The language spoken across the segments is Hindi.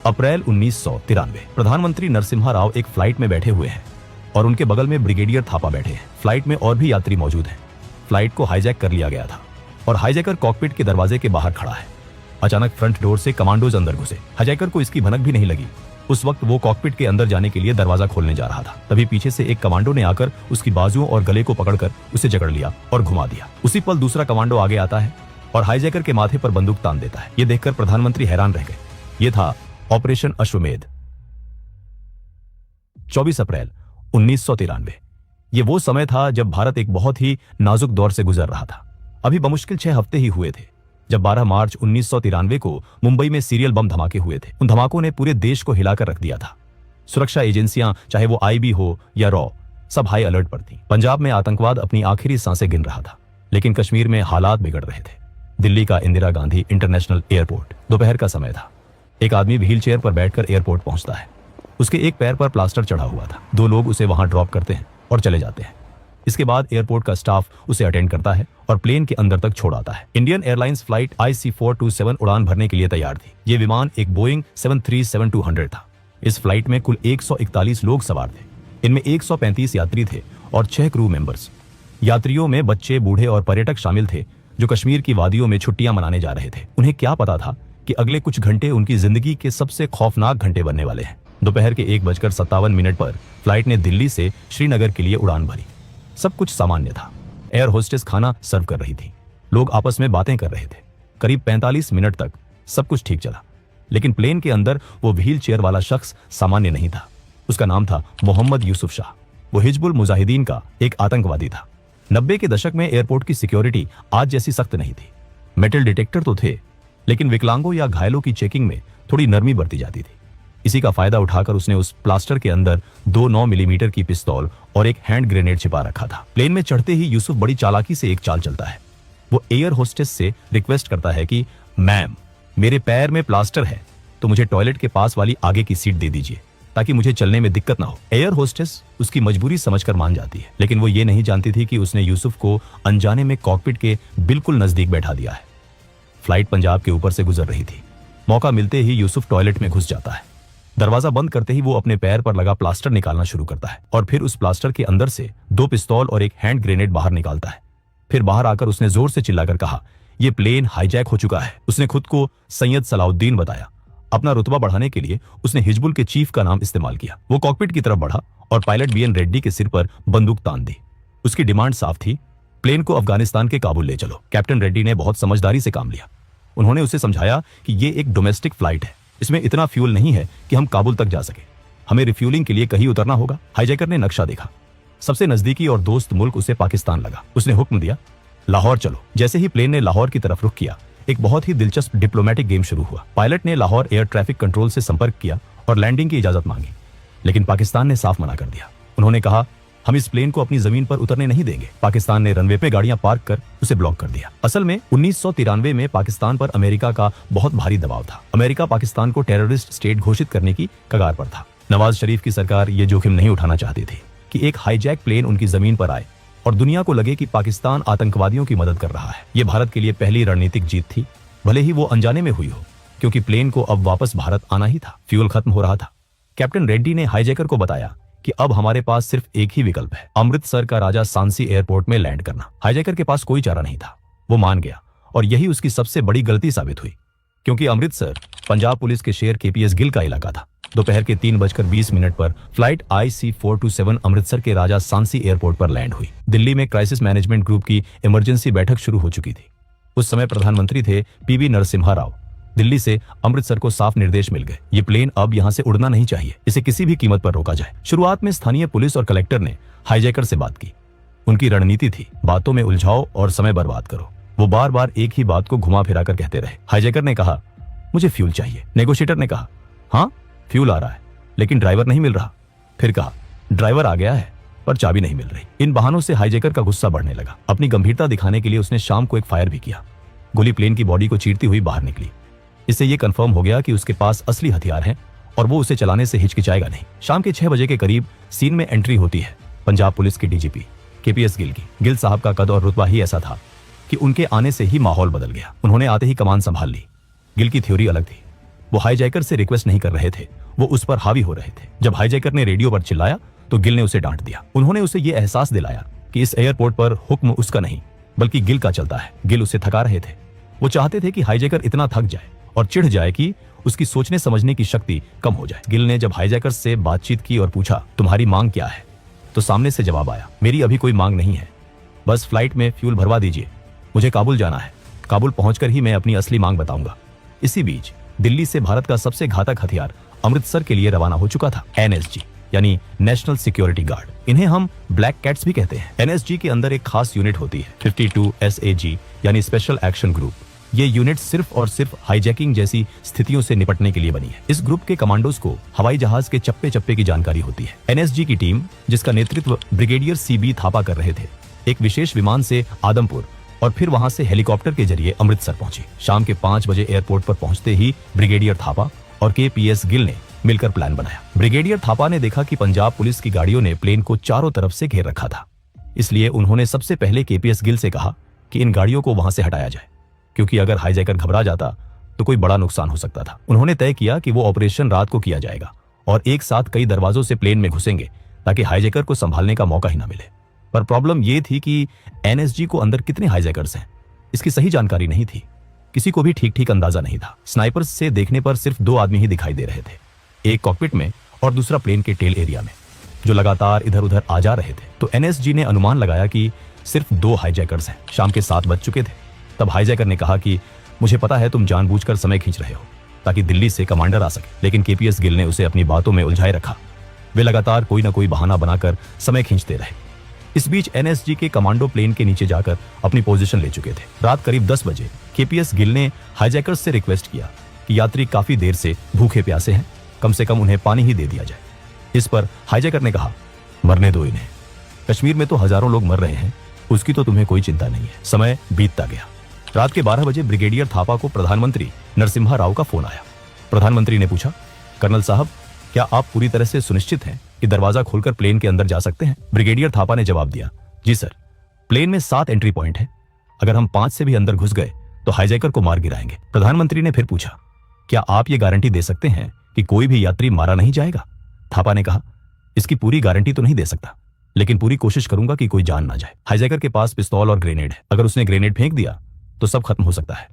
अप्रैल 1993 प्रधानमंत्री नरसिम्हा राव एक फ्लाइट में बैठे हुए हैं और उनके बगल में ब्रिगेडियर थापा बैठे हैं। फ्लाइट में और भी यात्री मौजूद हैं। फ्लाइट को हाईजैक कर लिया गया था और हाईजैकर कॉकपिट के दरवाजे के बाहर खड़ा है। अचानक फ्रंट डोर से कमांडोज अंदर घुसे। हाईजैकर को इसकी भनक भी नहीं लगी। उस वक्त वो कॉकपिट के अंदर जाने के लिए दरवाजा खोलने जा रहा था। तभी पीछे से एक कमांडो ने आकर उसकी बाजुओं और गले को पकड़कर उसे जकड़ लिया और घुमा दिया। उसी पल दूसरा कमांडो आगे आता है और हाईजैकर के माथे पर बंदूक तान देता है। ये देखकर प्रधानमंत्री हैरान रह गए। ये था ऑपरेशन अश्वमेध। 24 अप्रैल 1993। ये वो समय था जब भारत एक बहुत ही नाजुक दौर से गुजर रहा था। अभी बमुश्किल 6 हफ्ते ही हुए थे जब 12 मार्च 1993 को मुंबई में सीरियल बम धमाके हुए थे। उन धमाकों ने पूरे देश को हिलाकर रख दिया था। सुरक्षा एजेंसियां, चाहे वो आईबी हो या रॉ, सब हाई अलर्ट पर थी। पंजाब में आतंकवाद अपनी आखिरी सांसें गिन रहा था, लेकिन कश्मीर में हालात बिगड़ रहे थे। दिल्ली का इंदिरा गांधी इंटरनेशनल एयरपोर्ट, दोपहर का समय था। एक आदमी व्हील चेयर पर बैठकर एयरपोर्ट पहुंचता है। उसके एक पैर पर प्लास्टर चढ़ा हुआ था। 2 लोग उसे वहां ड्रॉप करते हैं और चले जाते हैं। इसके बाद एयरपोर्ट का स्टाफ उसे अटेंड करता है और प्लेन के अंदर तक छोड़ आता है। इंडियन एयरलाइंस फ्लाइट IC427 उड़ान भरने के लिए तैयार थी। ये विमान एक बोइंग 737-200 था। इस फ्लाइट में कुल 141 लोग सवार थे। इनमें 135 यात्री थे और 6 क्रू मेंबर्स। यात्रियों में बच्चे, बूढ़े और पर्यटक शामिल थे जो कश्मीर की वादियों में छुट्टियां मनाने जा रहे थे। उन्हें क्या पता था कि अगले कुछ घंटे उनकी जिंदगी के सबसे खौफनाक घंटे बनने वाले हैं। दोपहर के 1:57 पर फ्लाइट ने दिल्ली से श्रीनगर के लिए उड़ान भरी। सब कुछ सामान्य था। एयर होस्टेस खाना सर्व कर रही थी। लोग आपस में बातें कर रहे थे। करीब 45 मिनट तक सब कुछ ठीक चला, लेकिन प्लेन के अंदर वो व्हील चेयर वाला शख्स सामान्य नहीं था। उसका नाम था मोहम्मद यूसुफ शाह। वो हिजबुल मुजाहिदीन का एक आतंकवादी था। 90 के दशक में एयरपोर्ट की सिक्योरिटी आज जैसी सख्त नहीं थी। मेटल डिटेक्टर तो थे, लेकिन विकलांगों या घायलों की चेकिंग में थोड़ी नरमी बरती जाती थी। इसी का फायदा उठाकर उसने उस प्लास्टर के अंदर 2 9 मिलीमीटर की पिस्तौल और एक हैंड ग्रेनेड छिपा रखा था। प्लेन में चढ़ते ही यूसुफ बड़ी चालाकी से एक चाल चलता है। वो एयर होस्टेस से रिक्वेस्ट करता है कि मैम, मेरे पैर में प्लास्टर है तो मुझे टॉयलेट के पास वाली आगे की सीट दे दीजिए ताकि मुझे चलने में दिक्कत ना हो। एयर होस्टेस उसकी मजबूरी समझकर मान जाती है, लेकिन वो ये नहीं जानती थी कि उसने यूसुफ को अनजाने में कॉकपिट के बिल्कुल नजदीक बैठा दिया है। फ्लाइट पंजाब के ऊपर से गुजर रही थी। मौका मिलते ही यूसुफ टॉयलेट में घुस जाता है। दरवाजा बंद करते ही वो अपने पैर पर लगा प्लास्टर निकालना शुरू करता है और फिर उस प्लास्टर के अंदर से 2 पिस्तौल और एक हैंड ग्रेनेड बाहर निकालता है। फिर बाहर आकर उसने जोर से चिल्लाकर कहा, यह प्लेन हाईजैक हो चुका है। उसने खुद को सैयद सलाउद्दीन बताया। अपना रुतबा बढ़ाने के लिए उसने हिजबुल के चीफ का नाम इस्तेमाल किया। वो कॉकपिट की तरफ बढ़ा और पायलट BN रेड्डी के सिर पर बंदूक तान दी। उसकी डिमांड साफ थी, प्लेन को अफगानिस्तान के काबुल ले चलो। कैप्टन रेड्डी ने बहुत समझदारी से काम लिया। उन्होंने उसे समझाया कि ये एक डोमेस्टिक फ्लाइट है, इसमें इतना फ्यूल नहीं है कि हम काबुल तक जा सके। हमें रिफ्यूलिंग के लिए कहीं उतरना होगा। हाईजैकर ने नक्शा देखा। सबसे नजदीकी और दोस्त मुल्क उसे पाकिस्तान लगा। उसने हुक्म दिया, लाहौर चलो। जैसे ही प्लेन ने लाहौर की तरफ रुख किया, एक बहुत ही दिलचस्प डिप्लोमेटिक गेम शुरू हुआ। पायलट ने लाहौर एयर ट्रैफिक कंट्रोल से संपर्क किया और लैंडिंग की इजाजत मांगी, लेकिन पाकिस्तान ने साफ मना कर दिया। उन्होंने कहा, हम इस प्लेन को अपनी जमीन पर उतरने नहीं देंगे। पाकिस्तान ने रनवे पे गाड़ियां पार्क कर उसे ब्लॉक कर दिया। असल में 1993 में पाकिस्तान पर अमेरिका का बहुत भारी दबाव था। अमेरिका पाकिस्तान को टेररिस्ट स्टेट घोषित करने की कगार पर था। नवाज शरीफ की सरकार ये जोखिम नहीं उठाना चाहती थी कि एक हाईजैक प्लेन उनकी जमीन पर आए और दुनिया को लगे कि पाकिस्तान आतंकवादियों की मदद कर रहा है। ये भारत के लिए पहली रणनीतिक जीत थी, भले ही वो अनजाने में हुई हो, क्योंकि प्लेन को अब वापस भारत आना ही था। फ्यूल खत्म हो रहा था। कैप्टन रेड्डी ने हाईजैकर को बताया कि अब हमारे पास सिर्फ एक ही विकल्प है, अमृतसर का राजा सांसी एयरपोर्ट में लैंड करना। हाईजैकर के पास कोई चारा नहीं था। वो मान गया और यही उसकी सबसे बड़ी गलती साबित हुई, क्योंकि अमृतसर पंजाब पुलिस के शेर KPS गिल का इलाका था। दोपहर के 3:20 पर फ्लाइट IC427 अमृतसर के राजा सांसी एयरपोर्ट पर लैंड हुई। दिल्ली में क्राइसिस मैनेजमेंट ग्रुप की इमरजेंसी बैठक शुरू हो चुकी थी। उस समय प्रधानमंत्री थे PV नरसिम्हा राव। दिल्ली से अमृतसर को साफ निर्देश मिल गए, ये प्लेन अब यहां से उड़ना नहीं चाहिए, इसे किसी भी कीमत पर रोका जाए। शुरुआत में स्थानीय पुलिस और कलेक्टर ने हाईजैकर से बात की। उनकी रणनीति थी, बातों में उलझाओ और समय बर्बाद करो। वो बार बार एक ही बात को घुमा फिरा कर कहते रहे। हाईजैकर ने कहा, मुझे फ्यूल चाहिए। नेगोशिएटर ने कहा, हाँ फ्यूल आ रहा है, लेकिन ड्राइवर नहीं मिल रहा। फिर कहा, ड्राइवर आ गया है पर चाबी नहीं मिल रही। इन बहानों से हाईजैकर का गुस्सा बढ़ने लगा। अपनी गंभीरता दिखाने के लिए उसने शाम को एक फायर भी किया। गोली प्लेन की बॉडी को चीरती हुई बाहर निकली। इससे यह कंफर्म हो गया कि उसके पास असली हथियार हैं और वो उसे चलाने से हिचकिचाएगा नहीं। शाम के 6 बजे के करीब सीन में एंट्री होती है पंजाब पुलिस के DGP KPS गिल की। गिल साहब का कद और रुतबा ही ऐसा था कि उनके आने से ही माहौल बदल गया। उन्होंने आते ही कमान संभाल ली। गिल की थ्योरी अलग थी। वो हाईजैकर से रिक्वेस्ट नहीं कर रहे थे, वो उस पर हावी हो रहे थे। जब हाईजैकर ने रेडियो पर चिल्लाया तो गिल ने उसे डांट दिया। उन्होंने उसे ये एहसास दिलाया कि इस एयरपोर्ट पर हुक्म उसका नहीं बल्कि गिल का चलता है। गिल उसे थका रहे थे। वो चाहते थे कि हाईजैकर इतना थक जाए और चिढ़ जाए कि उसकी सोचने समझने की शक्ति कम हो जाए। गिल ने जब हाईजैकर से बातचीत की और पूछा, तुम्हारी मांग क्या है, तो सामने से जवाब आया, मेरी अभी कोई मांग नहीं है, बस फ्लाइट में फ्यूल भरवा दीजिए, मुझे काबुल जाना है, काबुल पहुंचकर ही मैं अपनी असली मांग बताऊंगा। इसी बीच दिल्ली से भारत का सबसे घातक हथियार अमृतसर के लिए रवाना हो चुका था। एनएसजी यानी नेशनल सिक्योरिटी गार्ड, इन्हें हम ब्लैक कैट्स भी कहते हैं। एनएसजी के अंदर एक खास यूनिट होती है 52 SAG यानी स्पेशल एक्शन ग्रुप। ये यूनिट सिर्फ और सिर्फ हाईजैकिंग जैसी स्थितियों से निपटने के लिए बनी है। इस ग्रुप के कमांडोज को हवाई जहाज के चप्पे चप्पे की जानकारी होती है। एनएसजी की टीम, जिसका नेतृत्व ब्रिगेडियर CB थापा कर रहे थे, एक विशेष विमान से आदमपुर और फिर वहां से हेलीकॉप्टर के जरिए अमृतसर पहुंची। शाम के 5 बजे एयरपोर्ट पर पहुंचते ही ब्रिगेडियर थापा और KPS गिल ने मिलकर प्लान बनाया। ब्रिगेडियर थापा ने देखा कि पंजाब पुलिस की गाड़ियों ने प्लेन को चारों तरफ से घेर रखा था, इसलिए उन्होंने सबसे पहले KPS गिल से कहा कि इन गाड़ियों को वहां से हटाया जाए, क्योंकि अगर हाईजैकर घबरा जाता तो कोई बड़ा नुकसान हो सकता था। उन्होंने तय किया कि वो ऑपरेशन रात को किया जाएगा और एक साथ कई दरवाजों से प्लेन में घुसेंगे ताकि हाईजैकर को संभालने का मौका ही ना मिले। पर प्रॉब्लम यह थी कि एनएसजी को अंदर कितने हाईजैकर्स हैं, इसकी सही जानकारी नहीं थी। किसी को भी ठीक ठीक अंदाजा नहीं था। स्नाइपर्स से देखने पर सिर्फ 2 आदमी ही दिखाई दे रहे थे, एक कॉकपिट में और दूसरा प्लेन के टेल एरिया में, जो लगातार इधर उधर आ जा रहे थे। तो एनएसजी ने अनुमान लगाया कि सिर्फ 2 हाईजैकर्स हैं। शाम के 7 बज चुके थे। तब हाईजैकर ने कहा कि मुझे पता है तुम जानबूझकर समय खींच रहे हो ताकि दिल्ली से कमांडर आ सके, लेकिन KPS गिल ने उसे अपनी बातों में उलझाए रखा। वे लगातार कोई ना कोई बहाना बनाकर समय खींचते रहे। इस बीच एनएसजी के कमांडो प्लेन के नीचे जाकर अपनी पोजीशन ले चुके थे। रात करीब 10 बजे KPS गिल ने हाईजैकर्स से रिक्वेस्ट किया कि यात्री काफी देर से भूखे प्यासे हैं, कम से कम उन्हें पानी ही दे दिया जाए। इस पर हाईजैकर ने कहा, मरने दो इन्हें, कश्मीर में तो हजारों लोग मर रहे हैं, उसकी तो तुम्हें कोई चिंता नहीं है। समय बीतता गया। रात के 12 बजे ब्रिगेडियर थापा को प्रधानमंत्री नरसिम्हा राव का फोन आया। प्रधानमंत्री ने पूछा, कर्नल साहब, क्या आप पूरी तरह से सुनिश्चित हैं कि दरवाजा खोलकर प्लेन के अंदर जा सकते हैं? ब्रिगेडियर थापा ने जवाब दिया, जी सर, प्लेन में 7 एंट्री पॉइंट है, अगर हम 5 से भी अंदर घुस गए तो हाईजैकर को मार गिराएंगे। प्रधानमंत्री ने फिर पूछा, क्या आप ये गारंटी दे सकते हैं कि कोई भी यात्री मारा नहीं जाएगा? थापा ने कहा, इसकी पूरी गारंटी तो नहीं दे सकता, लेकिन पूरी कोशिश करूंगा कि कोई जान ना जाए। हाईजैकर के पास पिस्तौल और ग्रेनेड है, अगर उसने ग्रेनेड फेंक दिया तो सब खत्म हो सकता है।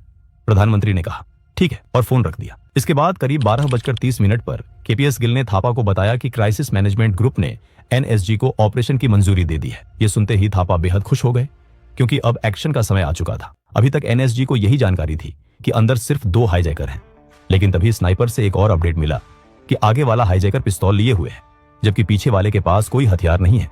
प्रधानमंत्री ने कहा, ठीक है, और फोन रख दिया। इसके बाद करीब 12:30 पर KPS गिल ने थापा को बताया कि क्राइसिस मैनेजमेंट ग्रुप ने एनएसजी को ऑपरेशन की मंजूरी दे दी है। ये सुनते ही थापा बेहद खुश हो गए, क्योंकि अब एक्शन का समय आ चुका था। अभी तक एनएसजी को यही जानकारी थी कि अंदर सिर्फ 2 हाईजैकर हैं, लेकिन तभी स्नाइपर से एक और अपडेट मिला कि आगे वाला हाईजैकर पिस्तौल लिए हुए है, जबकि पीछे वाले के पास कोई हथियार नहीं है।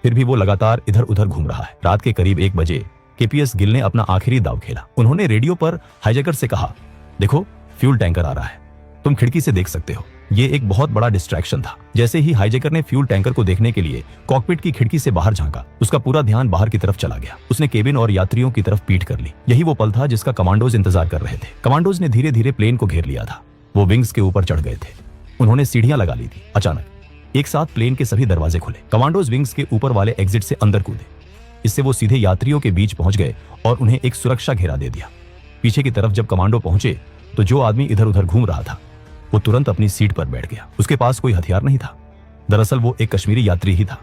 फिर भी वो लगातार इधर उधर घूम रहा है। रात के करीब 1 बजे KPS गिल ने अपना आखिरी दाव खेला। उन्होंने रेडियो पर हाईजैकर से कहा, देखो फ्यूल टैंकर आ रहा है, तुम खिड़की से देख सकते हो। ये एक बहुत बड़ा डिस्ट्रैक्शन था। जैसे ही हाईजैकर ने फ्यूल टैंकर को देखने के लिए कॉकपिट की खिड़की से बाहर झांका, उसका पूरा ध्यान बाहर की तरफ चला गया। उसने केबिन और यात्रियों की तरफ पीठ कर ली। यही वो पल था जिसका कमांडोज इंतजार कर रहे थे। कमांडोज ने धीरे धीरे प्लेन को घेर लिया था। वो विंग्स के ऊपर चढ़ गए थे। उन्होंने सीढ़ियां लगा ली थी। अचानक एक साथ प्लेन के सभी दरवाजे खुले। कमांडोज विंग्स के ऊपर वाले एग्जिट से अंदर कूदे। इससे वो सीधे यात्रियों के बीच पहुंच गए और उन्हें एक सुरक्षा घेरा दे दिया। पीछे की तरफ जब कमांडो पहुंचे तो जो आदमी इधर उधर घूम रहा था वो तुरंत अपनी सीट पर बैठ गया। उसके पास कोई हथियार नहीं था। दरअसल वो एक कश्मीरी यात्री ही था,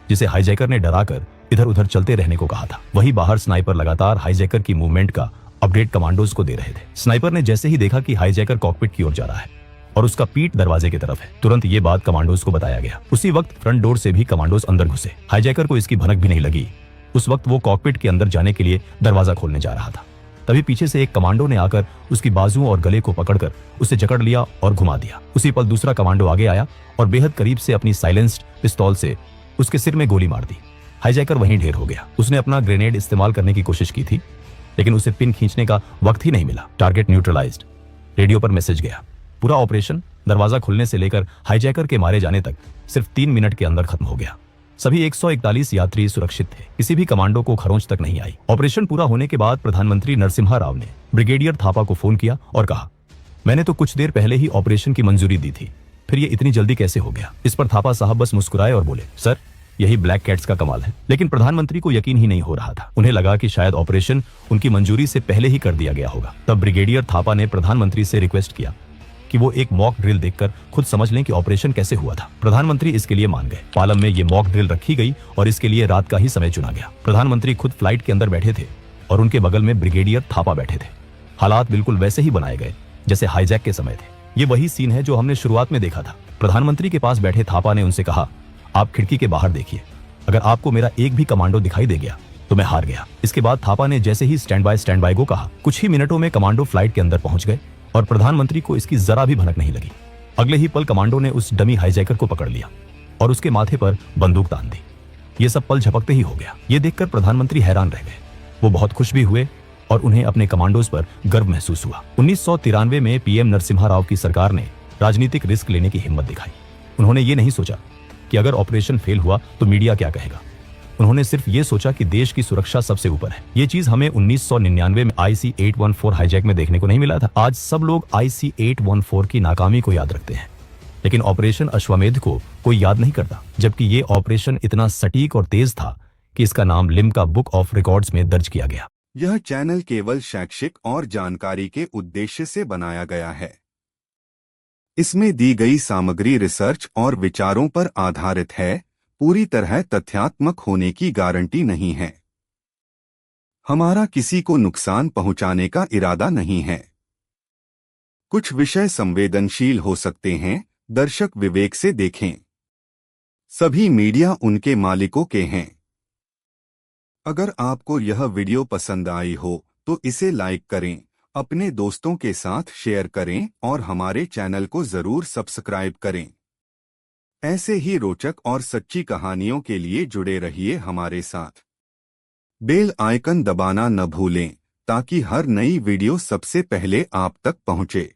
जिसे हाईजैकर ने डराकर इधर उधर चलते रहने को कहा था। वहीं बाहर स्नाइपर लगातार हाईजैकर की मूवमेंट का अपडेट कमांडोज को दे रहे थे। स्नाइपर ने जैसे ही देखा कि हाईजैकर कॉकपिट की ओर जा रहा है और उसका पीठ दरवाजे की तरफ है, तुरंत ये बात कमांडोज को बताया गया। उसी वक्त फ्रंट डोर से भी कमांडोज अंदर घुसे। हाईजैकर को इसकी भनक भी नहीं लगी। उस वक्त वो कॉकपिट के अंदर जाने के लिए दरवाजा खोलने जा रहा था। तभी पीछे से एक कमांडो ने आकर उसकी बाजुओं और गले को पकड़कर उसे जकड़ लिया और घुमा दिया। उसी पल दूसरा कमांडो आगे आया और बेहद करीब से अपनी साइलेंस्ड पिस्तौल से उसके सिर में गोली मार दी। हाईजैकर वहीं ढेर हो गया। उसने अपना ग्रेनेड इस्तेमाल करने की कोशिश की थी, लेकिन उसे पिन खींचने का वक्त ही नहीं मिला। Target neutralised. रेडियो पर मैसेज गया। पूरा ऑपरेशन दरवाजा खुलने से लेकर हाईजैकर के मारे जाने तक सिर्फ 3 मिनट के अंदर खत्म हो गया। सभी 141 यात्री सुरक्षित थे। किसी भी कमांडो को खरोंच तक नहीं आई। ऑपरेशन पूरा होने के बाद प्रधानमंत्री नरसिम्हा राव ने ब्रिगेडियर थापा को फोन किया और कहा, मैंने तो कुछ देर पहले ही ऑपरेशन की मंजूरी दी थी, फिर ये इतनी जल्दी कैसे हो गया? इस पर थापा साहब बस मुस्कुराए और बोले, सर, यही ब्लैक कैट्स का कमाल है। लेकिन प्रधानमंत्री को यकीन ही नहीं हो रहा था। उन्हें लगा कि शायद ऑपरेशन उनकी मंजूरी से पहले ही कर दिया गया होगा। तब ब्रिगेडियर थापा ने प्रधानमंत्री से रिक्वेस्ट किया कि वो एक मॉक ड्रिल देखकर खुद समझ लें कि ऑपरेशन कैसे हुआ था। प्रधानमंत्री इसके लिए मान गए। पालम में ये मॉक ड्रिल रखी गई और इसके लिए रात का ही समय चुना गया। प्रधानमंत्री खुद फ्लाइट के अंदर बैठे थे और उनके बगल में ब्रिगेडियर थापा बैठे थे। हालात बिल्कुल वैसे ही बनाए गए जैसे हाईजैक के समय थे। ये वही सीन है जो हमने शुरुआत में देखा था। प्रधानमंत्री के पास बैठे थापा ने उनसे कहा, आप खिड़की के बाहर देखिए, अगर आपको मेरा एक भी कमांडो दिखाई दे गया तो मैं हार गया। इसके बाद थापा ने जैसे ही स्टैंड बाय को कहा, कुछ ही मिनटों में कमांडो फ्लाइट के अंदर पहुंच गए और प्रधानमंत्री को इसकी जरा भी भनक नहीं लगी। अगले ही पल कमांडो ने उस डमी हाईजैकर को पकड़ लिया और उसके माथे पर बंदूक तान दी। ये सब पल झपकते ही हो गया। ये देखकर प्रधानमंत्री हैरान रह गए। वो बहुत खुश भी हुए और उन्हें अपने कमांडोज पर गर्व महसूस हुआ। 1993 में पीएम नरसिम्हा राव की सरकार ने राजनीतिक रिस्क लेने की हिम्मत दिखाई। उन्होंने ये नहीं सोचा कि अगर ऑपरेशन फेल हुआ तो मीडिया क्या कहेगा। उन्होंने सिर्फ ये सोचा कि देश की सुरक्षा सबसे ऊपर है। ये चीज हमें 1999 में IC-814 हाईजैक में देखने को नहीं मिला था। आज सब लोग IC-814 की नाकामी को याद रखते हैं, लेकिन ऑपरेशन अश्वमेध को कोई याद नहीं करता, जबकि ये ऑपरेशन इतना सटीक और तेज था कि इसका नाम लिम्का बुक ऑफ रिकॉर्ड्स में दर्ज किया गया। यह चैनल केवल शैक्षिक और जानकारी के उद्देश्य से बनाया गया है। इसमें दी गई सामग्री रिसर्च और विचारों पर आधारित है, पूरी तरह तथ्यात्मक होने की गारंटी नहीं है। हमारा किसी को नुकसान पहुंचाने का इरादा नहीं है। कुछ विषय संवेदनशील हो सकते हैं, दर्शक विवेक से देखें। सभी मीडिया उनके मालिकों के हैं। अगर आपको यह वीडियो पसंद आई हो तो इसे लाइक करें, अपने दोस्तों के साथ शेयर करें और हमारे चैनल को जरूर सब्सक्राइब करें। ऐसे ही रोचक और सच्ची कहानियों के लिए जुड़े रहिए हमारे साथ। बेल आइकन दबाना न भूलें ताकि हर नई वीडियो सबसे पहले आप तक पहुंचे।